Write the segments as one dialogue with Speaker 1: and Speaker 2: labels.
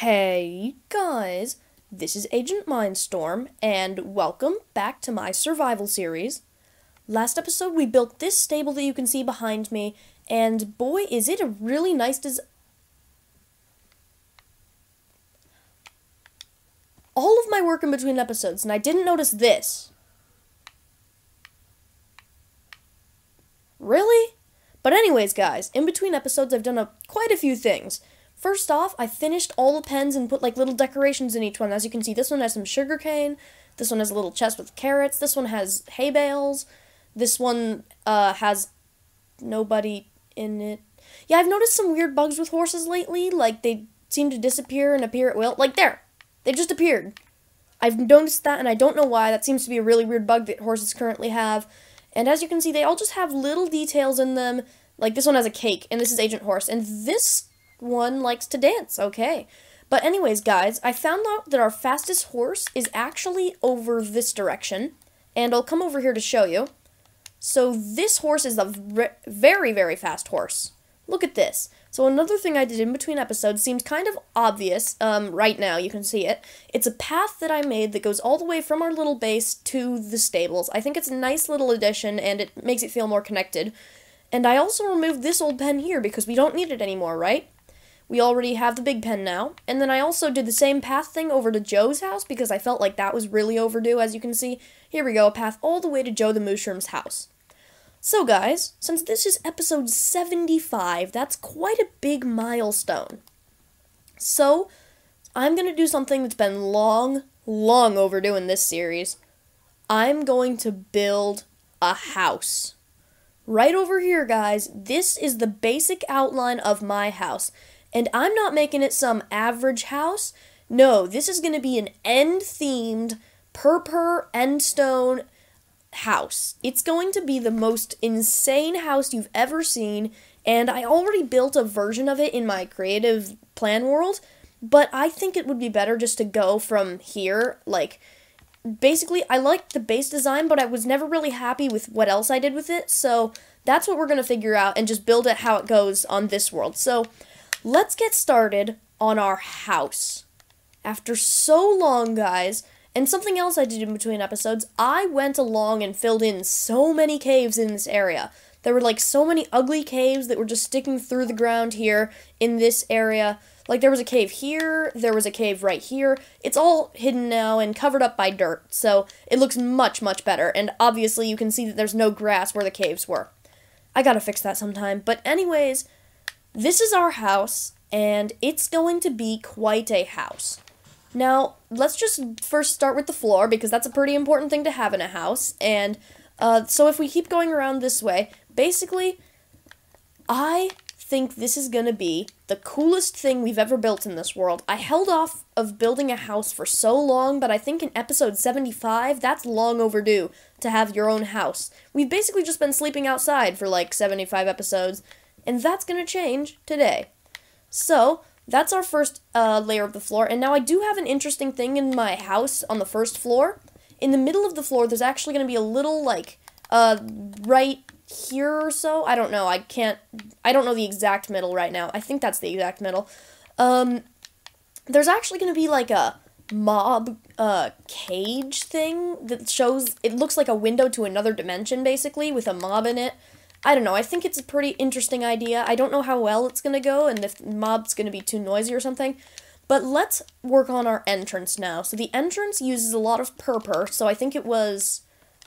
Speaker 1: Hey guys, this is AgentMindStorm, and welcome back to my survival series. Last episode we built this stable that you can see behind me, and boy is it a really nice all of my work in between episodes, and I didn't notice this. Really? But anyways guys, in between episodes I've done quite a few things. First off, I finished all the pens and put like little decorations in each one. As you can see, this one has some sugar cane, this one has a little chest with carrots, this one has hay bales, this one has nobody in it. Yeah, I've noticed some weird bugs with horses lately, like they seem to disappear and appear at will. Like there, they just appeared. I've noticed that and I don't know why. That seems to be a really weird bug that horses currently have. And as you can see, they all just have little details in them. Like this one has a cake, and this is Agent Horse, and this one likes to dance, okay. But anyways, guys, I found out that our fastest horse is actually over this direction, and I'll come over here to show you. So this horse is a very, very fast horse. Look at this. So another thing I did in between episodes seems kind of obvious. Right now, you can see it. It's a path that I made that goes all the way from our little base to the stables. I think it's a nice little addition, and it makes it feel more connected. And I also removed this old pen here because we don't need it anymore, right? We already have the big pen now. And then I also did the same path thing over to Joe's house because I felt like that was really overdue, as you can see. Here we go, a path all the way to Joe the Mushroom's house. So guys, since this is episode 75, that's quite a big milestone. So, I'm going to do something that's been long overdue in this series. I'm going to build a house. Right over here, guys, this is the basic outline of my house. And I'm not making it some average house. No, this is going to be an end-themed, purple endstone house. It's going to be the most insane house you've ever seen, and I already built a version of it in my creative plan world, but I think it would be better just to go from here. Like, basically, I liked the base design, but I was never really happy with what else I did with it, so that's what we're going to figure out and just build it how it goes on this world. So, let's get started on our house. After so long, guys, and something else I did in between episodes, I went along and filled in so many caves in this area. There were like so many ugly caves that were just sticking through the ground here in this area. Like there was a cave here, there was a cave right here. It's all hidden now and covered up by dirt, so it looks much better. And obviously you can see that there's no grass where the caves were. I gotta fix that sometime. But anyways, this is our house, and it's going to be quite a house. Now, let's just first start with the floor, because that's a pretty important thing to have in a house. And so if we keep going around this way, basically, I think this is going to be the coolest thing we've ever built in this world. I held off of building a house for so long, but I think in episode 75, that's long overdue to have your own house. We've basically just been sleeping outside for like 75 episodes, and that's going to change today. So, that's our first layer of the floor, and now I do have an interesting thing in my house on the first floor. In the middle of the floor, there's actually going to be a little, like, right here or so. I don't know, I don't know the exact middle right now. I think that's the exact middle. There's actually going to be, like, a mob, cage thing that shows, it looks like a window to another dimension, basically, with a mob in it. I don't know, I think it's a pretty interesting idea. I don't know how well it's going to go, and if mob's going to be too noisy or something. But let's work on our entrance now. So the entrance uses a lot of purple, so I think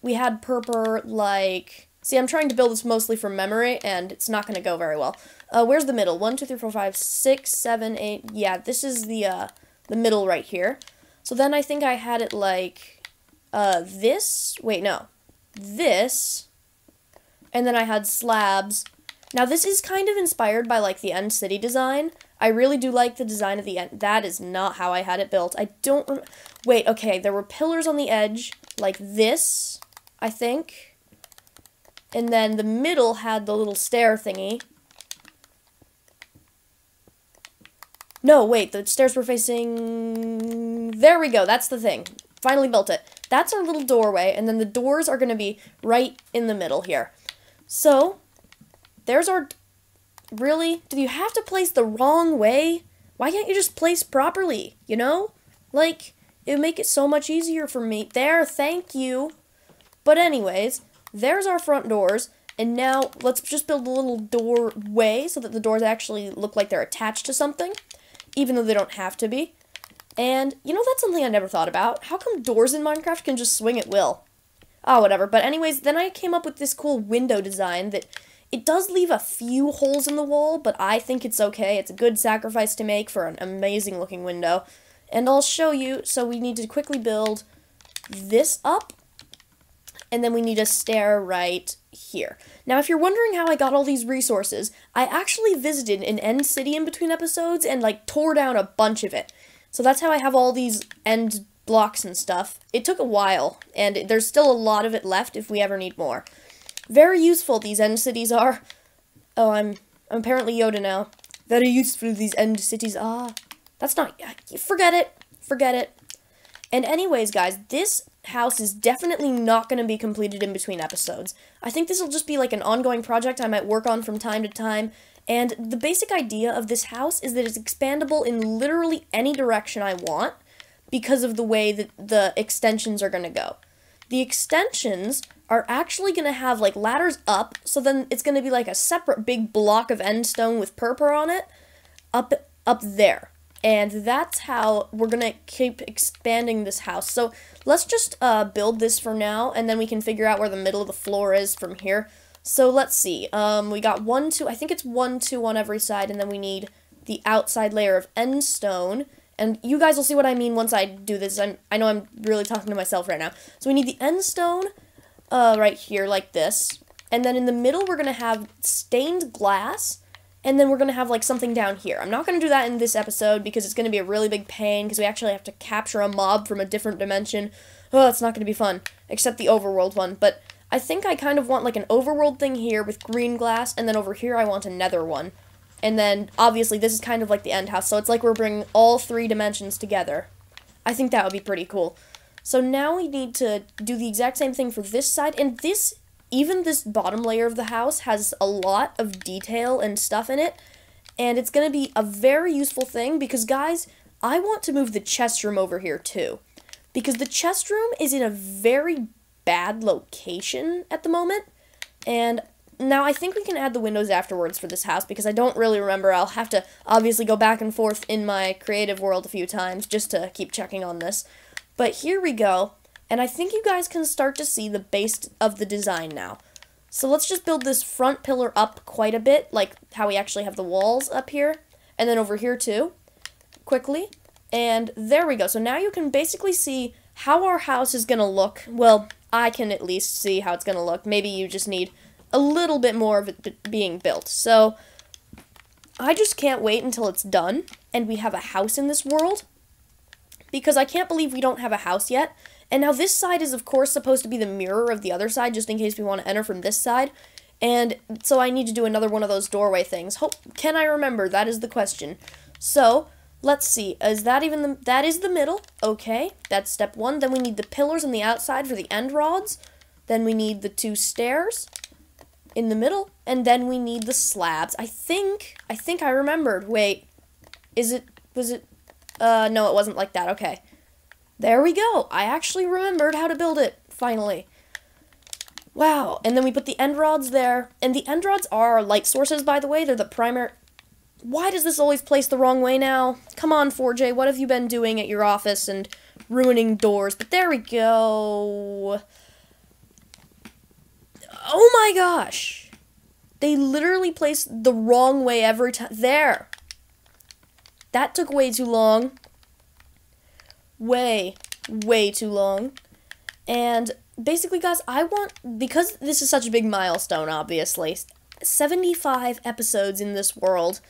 Speaker 1: we had purple, like... See, I'm trying to build this mostly from memory, and it's not going to go very well. Where's the middle? 1, 2, 3, 4, 5, 6, 7, 8... Yeah, this is the middle right here. So then I think I had it like, this... Wait, no. This... And then I had slabs. Now, this is kind of inspired by, like, the End City design. I really do like the design of the end. That is not how I had it built. I don't... Wait, okay, there were pillars on the edge, like this, I think. And then the middle had the little stair thingy. No, wait, the stairs were facing... There we go, that's the thing. Finally built it. That's our little doorway, and then the doors are going to be right in the middle here. So, there's our... Really? Do you have to place the wrong way? Why can't you just place properly, you know? Like, it would make it so much easier for me. There, thank you. But anyways, there's our front doors. And now, let's just build a little doorway so that the doors actually look like they're attached to something, even though they don't have to be. And, you know, that's something I never thought about. How come doors in Minecraft can just swing at will? Oh, whatever. But anyways, then I came up with this cool window design that it does leave a few holes in the wall, but I think it's okay. It's a good sacrifice to make for an amazing looking window. And I'll show you. So we need to quickly build this up, and then we need a stair right here. Now, if you're wondering how I got all these resources, I actually visited an end city in between episodes and, like, tore down a bunch of it. So that's how I have all these end blocks and stuff. It took a while, and there's still a lot of it left if we ever need more. Very useful these end cities are. Oh, I'm apparently Yoda now. Very useful these end cities are. That's not... Forget it. Forget it. And anyways, guys, this house is definitely not going to be completed in between episodes. I think this will just be like an ongoing project I might work on from time to time. And the basic idea of this house is that it's expandable in literally any direction I want because of the way that the extensions are going to go. The extensions are actually going to have, like, ladders up, so then it's going to be like a separate big block of end stone with purpur on it up there. And that's how we're going to keep expanding this house. So let's just build this for now, and then we can figure out where the middle of the floor is from here. So let's see. We got 1, 2, I think it's 1, 2 on every side, and then we need the outside layer of end stone. And you guys will see what I mean once I do this. I know I'm really talking to myself right now. So we need the end stone right here, like this. And then in the middle, we're going to have stained glass. And then we're going to have, like, something down here. I'm not going to do that in this episode because it's going to be a really big pain because we actually have to capture a mob from a different dimension. Oh, it's not going to be fun, except the overworld one. But I think I kind of want, like, an overworld thing here with green glass, and then over here I want a nether one. And then, obviously, this is kind of like the end house, so it's like we're bringing all 3 dimensions together. I think that would be pretty cool. So now we need to do the exact same thing for this side, and even this bottom layer of the house has a lot of detail and stuff in it, and it's going to be a very useful thing because, guys, I want to move the chest room over here, too. Because the chest room is in a very bad location at the moment, and now I think we can add the windows afterwards for this house because I don't really remember. I'll have to obviously go back and forth in my creative world a few times just to keep checking on this. But here we go. And I think you guys can start to see the base of the design now. So let's just build this front pillar up quite a bit, like how we actually have the walls up here. And then over here too, quickly. And there we go. So now you can basically see how our house is going to look. Well, I can at least see how it's going to look. Maybe you just need a little bit more of it being built. So I just can't wait until it's done and we have a house in this world. Because I can't believe we don't have a house yet. And now this side is, of course, supposed to be the mirror of the other side, just in case we want to enter from this side. And so I need to do another one of those doorway things. Can I remember? That is the question. So, let's see. Is that even that is the middle. Okay, that's step 1. Then we need the pillars on the outside for the end rods. Then we need the 2 stairs in the middle. And then we need the slabs. I think I remembered. Wait, was it, no, it wasn't like that. Okay. There we go. I actually remembered how to build it, finally. Wow. And then we put the end rods there. And the end rods are light sources, by the way. They're the primary... Why does this always place the wrong way now? Come on, 4J. What have you been doing at your office and ruining doors? But there we go. Oh my gosh. They literally placed the wrong way every time. There. That took way too long. Way too long. And basically, guys, I want, because this is such a big milestone, obviously, 75 episodes in this world.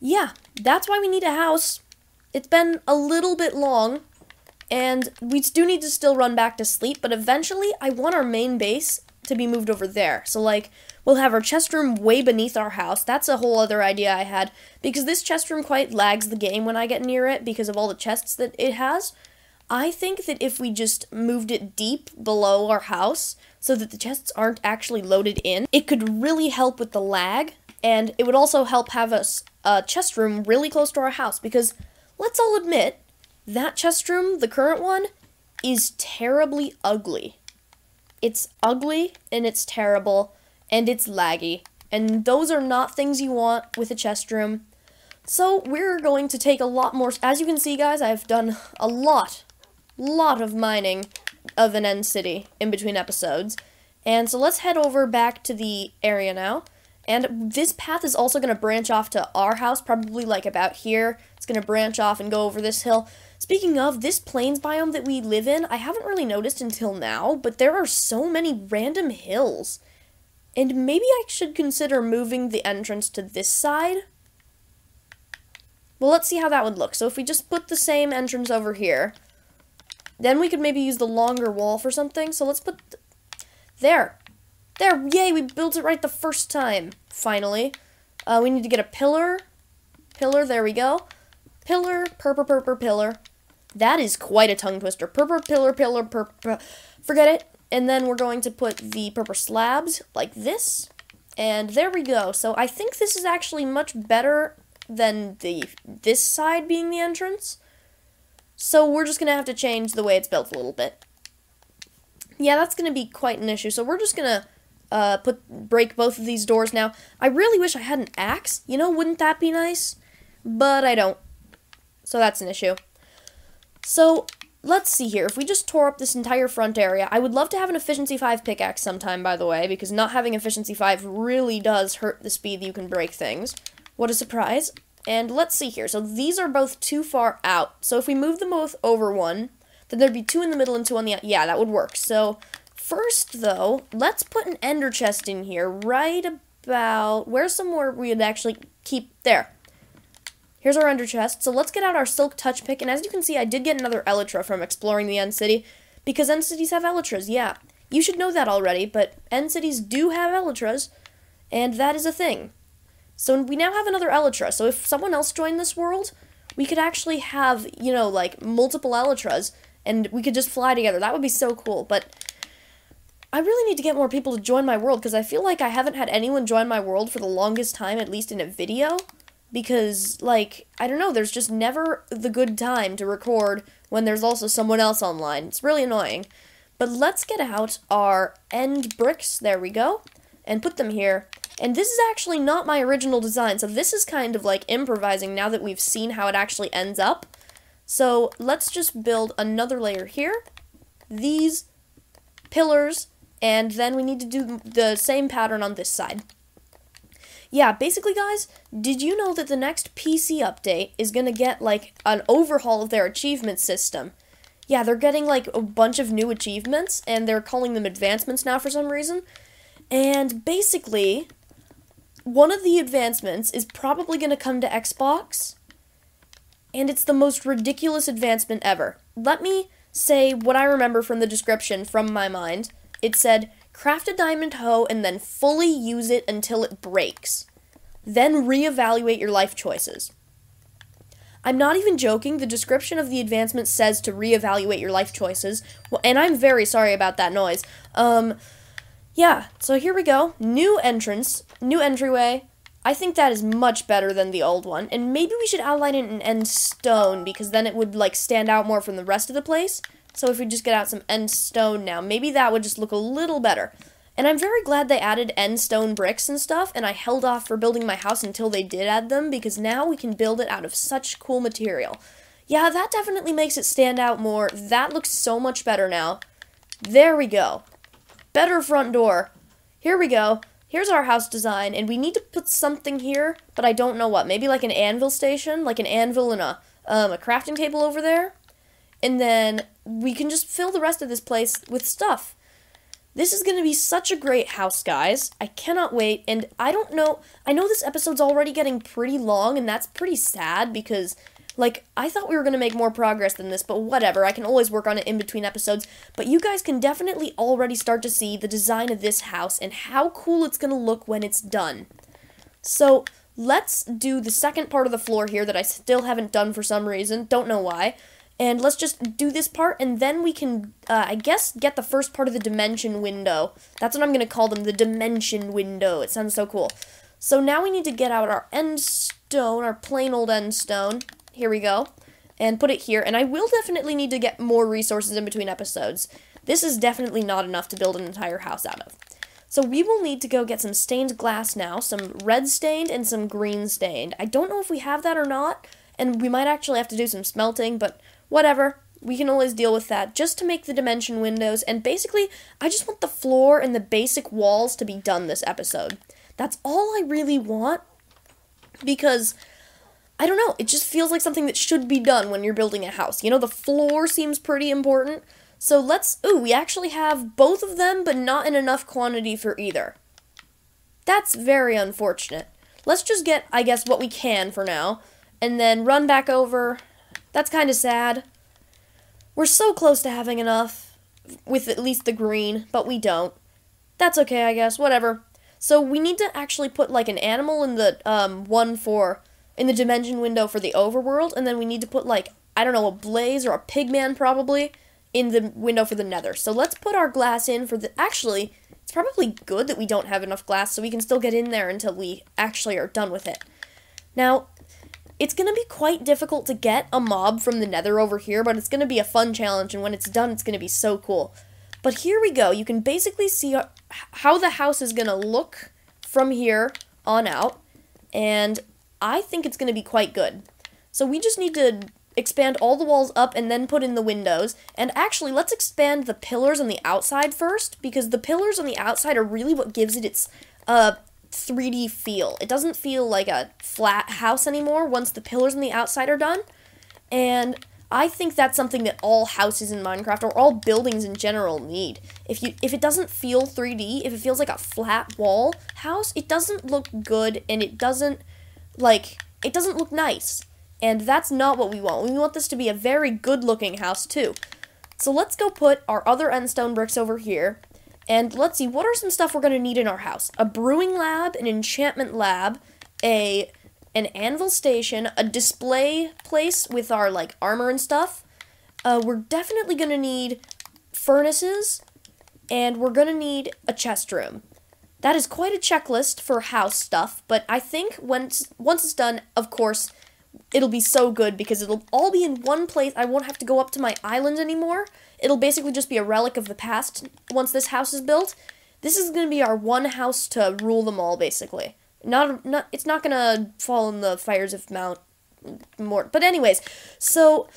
Speaker 1: Yeah, that's why we need a house. It's been a little bit long, and we do need to still run back to sleep, but eventually I want our main base to be moved over there. So, like, we'll have our chest room way beneath our house. That's a whole other idea I had, because this chest room quite lags the game when I get near it because of all the chests that it has. I think that if we just moved it deep below our house so that the chests aren't actually loaded in, it could really help with the lag, and it would also help have us a chest room really close to our house, because let's all admit, that chest room, the current one, is terribly ugly. It's ugly, and it's terrible, and it's laggy, and those are not things you want with a chest room. So we're going to take a lot more. As you can see, guys, I've done a lot of mining of an end city in between episodes. And so let's head over back to the area now. And this path is also going to branch off to our house, probably like about here. It's going to branch off and go over this hill. Speaking of, this plains biome that we live in, I haven't really noticed until now, but there are so many random hills. And maybe I should consider moving the entrance to this side. Well, let's see how that would look. So if we just put the same entrance over here, then we could maybe use the longer wall for something. So let's put... There, yay, we built it right the first time, finally. We need to get a pillar, there we go. Pillar, pillar. That is quite a tongue twister. Pillar, forget it. And then we're going to put the purple slabs like this. And there we go. So I think this is actually much better than this side being the entrance. So we're just going to have to change the way it's built a little bit. Yeah, that's going to be quite an issue. So we're just going to break both of these doors now. I really wish I had an axe. You know, wouldn't that be nice? But I don't. So that's an issue. So let's see here. If we just tore up this entire front area, I would love to have an efficiency 5 pickaxe sometime, by the way, because not having efficiency 5 really does hurt the speed that you can break things. What a surprise. And let's see here. So these are both too far out. So if we move them both over one, then there'd be 2 in the middle and 2 on the... Yeah, that would work. So first, though, let's put an ender chest in here right about... Where's somewhere we'd actually keep... There. Here's our ender chest. So let's get out our silk touch pick. And as you can see, I did get another elytra from exploring the end city, because end cities have elytras, yeah. You should know that already, but end cities do have elytras, and that is a thing. So we now have another elytra. So if someone else joined this world, we could actually have, you know, like, multiple elytras, and we could just fly together. That would be so cool, but I really need to get more people to join my world, because I feel like I haven't had anyone join my world for the longest time, at least in a video, because, like, I don't know, there's just never the good time to record when there's also someone else online. It's really annoying. But let's get out our end bricks, there we go, and put them here. And this is actually not my original design, so this is kind of like improvising now that we've seen how it actually ends up. So let's just build another layer here, these pillars, and then we need to do the same pattern on this side. Yeah, basically, guys, did you know that the next PC update is going to get, like, an overhaul of their achievement system? Yeah, they're getting, like, a bunch of new achievements, and they're calling them advancements now for some reason. And basically, one of the advancements is probably going to come to Xbox, and it's the most ridiculous advancement ever. Let me say what I remember from the description from my mind. It said, craft a diamond hoe and then fully use it until it breaks. Then reevaluate your life choices. I'm not even joking, the description of the advancement says to reevaluate your life choices. Well, and I'm very sorry about that noise. Yeah, so here we go. New entrance, new entryway. I think that is much better than the old one. And maybe we should outline it in end stone, because then it would, like, stand out more from the rest of the place. So if we just get out some end stone now, maybe that would just look a little better. And I'm very glad they added end stone bricks and stuff, and I held off for building my house until they did add them, because now we can build it out of such cool material. Yeah, that definitely makes it stand out more. That looks so much better now. There we go. Better front door. Here we go. Here's our house design, and we need to put something here, but I don't know what. Maybe like an anvil station, like an anvil and a crafting table over there. And then we can just fill the rest of this place with stuff. This is going to be such a great house, guys. I cannot wait, and I don't know, I know this episode's already getting pretty long, and that's pretty sad, because, like, I thought we were going to make more progress than this, but whatever, I can always work on it in between episodes, but you guys can definitely already start to see the design of this house, and how cool it's going to look when it's done. So, let's do the second part of the floor here that I still haven't done for some reason, don't know why. And let's just do this part, and then we can, I guess, get the first part of the dimension window. That's what I'm going to call them, the dimension window. It sounds so cool. So now we need to get out our end stone, our plain old end stone. Here we go. And put it here. And I will definitely need to get more resources in between episodes. This is definitely not enough to build an entire house out of. So we will need to go get some stained glass now, some red stained and some green stained. I don't know if we have that or not, and we might actually have to do some smelting, but whatever. We can always deal with that just to make the dimension windows, and basically, I just want the floor and the basic walls to be done this episode. That's all I really want, because, I don't know, it just feels like something that should be done when you're building a house. You know, the floor seems pretty important. So we actually have both of them, but not in enough quantity for either. That's very unfortunate. Let's just get, I guess, what we can for now, and then run back over. That's kind of sad. We're so close to having enough, with at least the green, but we don't. That's okay, I guess, whatever. So we need to actually put, like, an animal in the, in the dimension window for the overworld, and then we need to put, like, I don't know, a blaze or a pigman, probably, in the window for the nether. So let's put our glass in for the... Actually, it's probably good that we don't have enough glass so we can still get in there until we actually are done with it. Now, it's going to be quite difficult to get a mob from the nether over here, but it's going to be a fun challenge, and when it's done, it's going to be so cool. But here we go. You can basically see how the house is going to look from here on out, and I think it's going to be quite good. So we just need to expand all the walls up and then put in the windows. And actually, let's expand the pillars on the outside first, because the pillars on the outside are really what gives it its 3D feel. It doesn't feel like a flat house anymore once the pillars on the outside are done. And I think that's something that all houses in Minecraft, or all buildings in general, need. If it doesn't feel 3D, if it feels like a flat wall house, it doesn't look good, and it doesn't look nice. And that's not what we want. We want this to be a very good-looking house, too. So let's go put our other endstone bricks over here. And let's see, what are some stuff we're going to need in our house? A brewing lab, an enchantment lab, an anvil station, a display place with our, like, armor and stuff. We're definitely going to need furnaces, and we're going to need a chest room. That is quite a checklist for house stuff, but I think once it's done, of course, it'll be so good because it'll all be in one place. I won't have to go up to my island anymore. It'll basically just be a relic of the past once this house is built. This is going to be our one house to rule them all, basically. It's not going to fall in the fires of Mount Mort. But anyways, so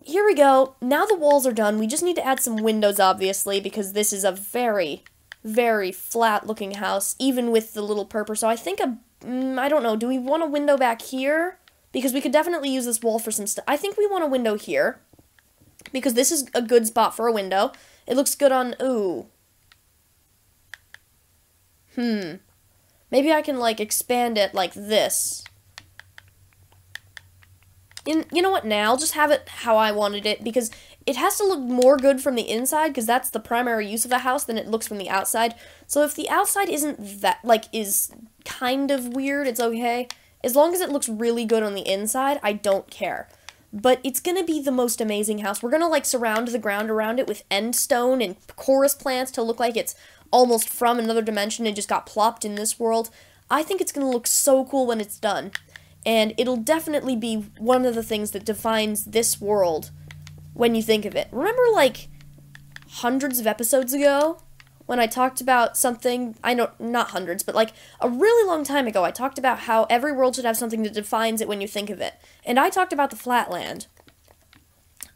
Speaker 1: here we go. Now the walls are done. We just need to add some windows, obviously, because this is a very, very flat-looking house, even with the little purpur. So I think I don't know, do we want a window back here? Because we could definitely use this wall for some stuff. I think we want a window here, because this is a good spot for a window. It looks good on, ooh. Maybe I can, like, expand it like this. You know what, now? I'll just have it how I wanted it, because it has to look more good from the inside, because that's the primary use of a house, than it looks from the outside. So if the outside isn't that, like, is kind of weird, it's okay. As long as it looks really good on the inside, I don't care. But it's gonna be the most amazing house. We're gonna, like, surround the ground around it with end stone and chorus plants to look like it's almost from another dimension and just got plopped in this world. I think it's gonna look so cool when it's done. And it'll definitely be one of the things that defines this world when you think of it. Remember, like, hundreds of episodes ago, when I talked about something, I know, not hundreds, but, like, a really long time ago, I talked about how every world should have something that defines it when you think of it. And I talked about the flatland.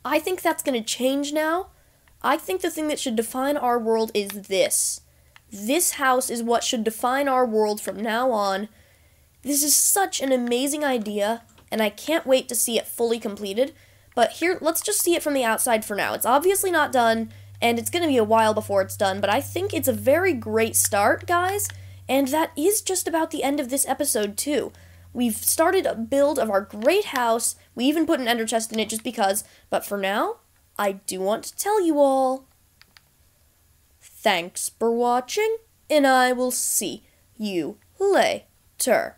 Speaker 1: I think that's going to change now. I think the thing that should define our world is this. This house is what should define our world from now on. This is such an amazing idea, and I can't wait to see it fully completed. But here, let's just see it from the outside for now. It's obviously not done, and it's going to be a while before it's done, but I think it's a very great start, guys. And that is just about the end of this episode, too. We've started a build of our great house. We even put an ender chest in it just because. But for now, I do want to tell you all, thanks for watching, and I will see you later.